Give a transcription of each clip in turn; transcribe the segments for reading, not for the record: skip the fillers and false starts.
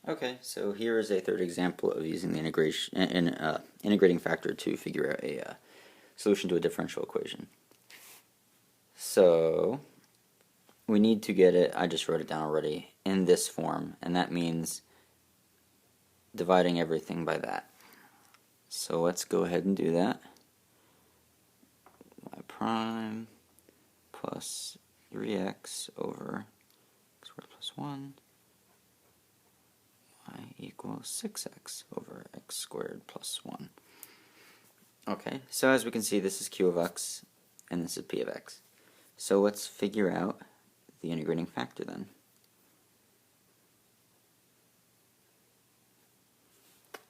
Okay, so here is a third example of using the integrating factor to figure out a solution to a differential equation. So we need to get it, I just wrote it down already, in this form, and that means dividing everything by that. So let's go ahead and do that. Y prime plus 3x over x squared plus 1 y equals 6x over x squared plus 1. Okay, so as we can see, this is q of x and this is p of x. So let's figure out the integrating factor then.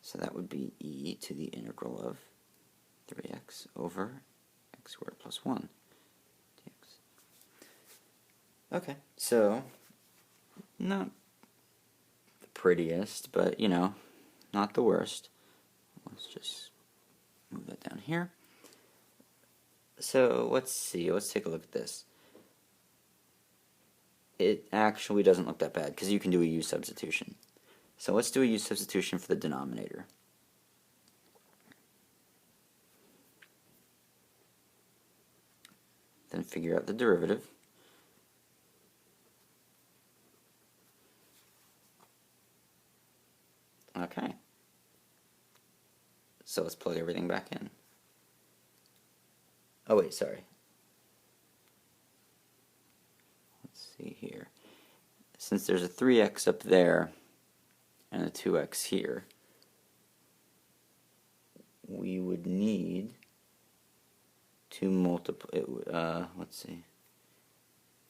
So that would be e to the integral of 3x over x squared plus 1 dx. Okay, so not the prettiest, but you know, not the worst. Let's just move that down here. So let's see, let's take a look at this. It actually doesn't look that bad because you can do a u substitution. So let's do a u substitution for the denominator. Then figure out the derivative. Okay. So let's plug everything back in. Oh wait, sorry. Let's see here. Since there's a 3x up there and a 2x here, we would need to multiply, let's see,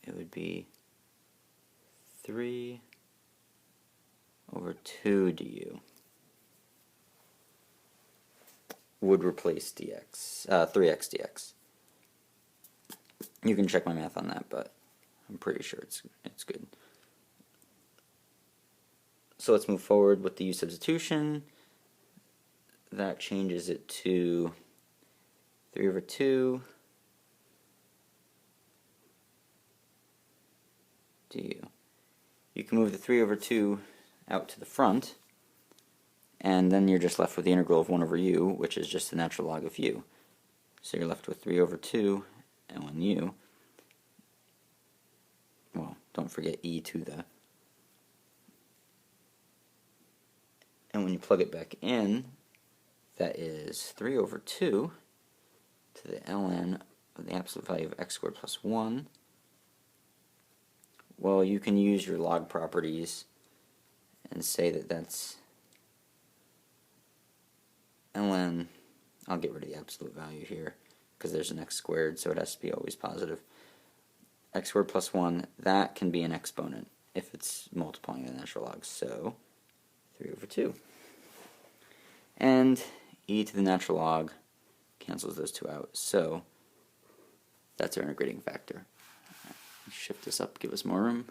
it would be 3 over 2 du would replace dx, 3x dx. You can check my math on that, but I'm pretty sure it's good. So let's move forward with the u substitution. That changes it to 3 over 2 du. You can move the 3 over 2 out to the front, and then you're just left with the integral of 1 over u, which is just the natural log of u. So you're left with 3 over 2 and 1 u. Well, don't forget e to the. And when you plug it back in, that is 3 over 2 to the ln of the absolute value of x squared plus 1. Well, you can use your log properties and say that that's ln, I'll get rid of the absolute value here because there's an x squared, so it has to be always positive. X squared plus 1, that can be an exponent if it's multiplying the natural log, so 3 over 2. And e to the natural log cancels those two out, so that's our integrating factor. Shift this up, give us more room.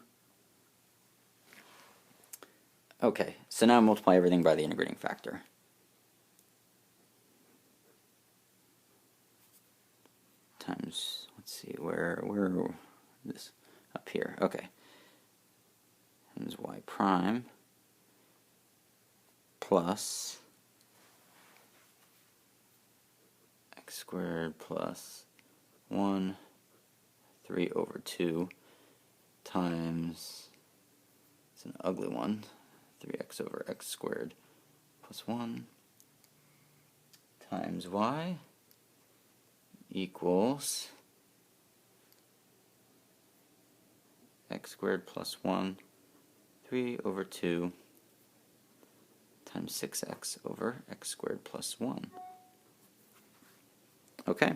Okay, so now multiply everything by the integrating factor. Times, let's see, where this, up here, okay. Times y prime plus x squared plus 1, 3 over 2 times, it's an ugly one, 3x over x squared plus 1 times y equals x squared plus 1, 3 over 2 times 6x over x squared plus 1. Okay.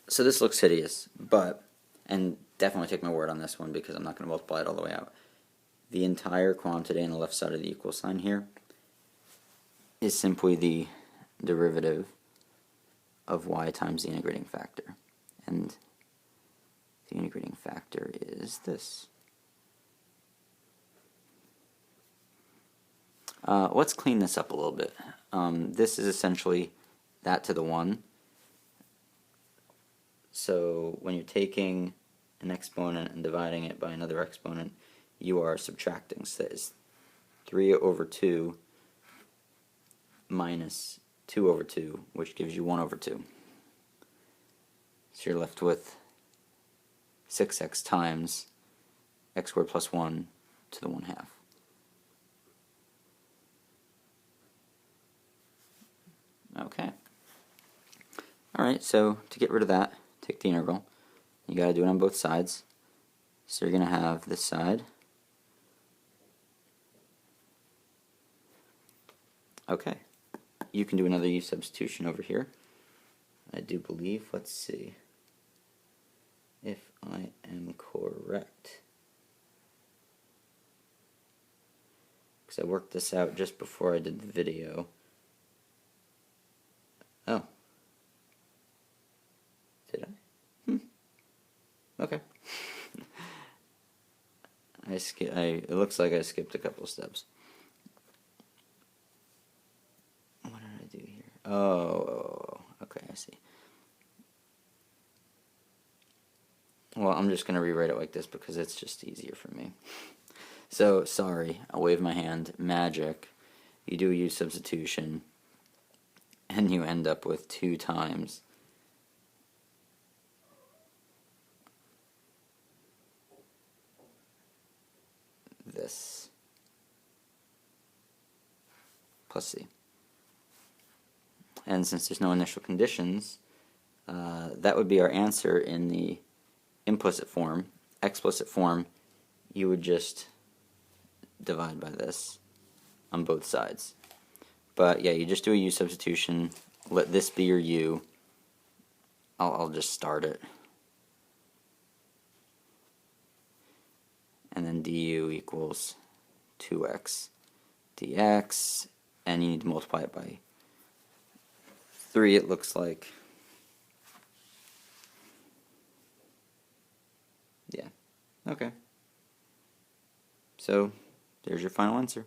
So this looks hideous, but, and definitely take my word on this one because I'm not going to multiply it all the way out. The entire quantity on the left side of the equal sign here is simply the derivative of y times the integrating factor. And the integrating factor is this. Let's clean this up a little bit. This is essentially that to the 1. So when you're taking an exponent and dividing it by another exponent, you are subtracting. So that is 3 over 2 minus 2 over 2, which gives you 1 over 2. So you're left with 6x times x squared plus 1 to the 1/2. Okay. Alright, so to get rid of that, take the integral. You got to do it on both sides. So you're going to have this side. Okay. You can do another u substitution over here. I do believe, let's see if I am correct. Because I worked this out just before I did the video. Oh. Did I? Okay. It looks like I skipped a couple steps. What did I do here? Oh, okay, I see. Well, I'm just going to rewrite it like this because it's just easier for me. So, sorry, I'll wave my hand. Magic. You do a u substitution, and you end up with 2 times this plus c. And since there's no initial conditions, that would be our answer in the implicit form. Explicit form, you would just divide by this on both sides. But yeah, you just do a u substitution, let this be your u. I'll just start it. And then du equals 2x dx, and you need to multiply it by 3, it looks like. Yeah. Okay. So, there's your final answer.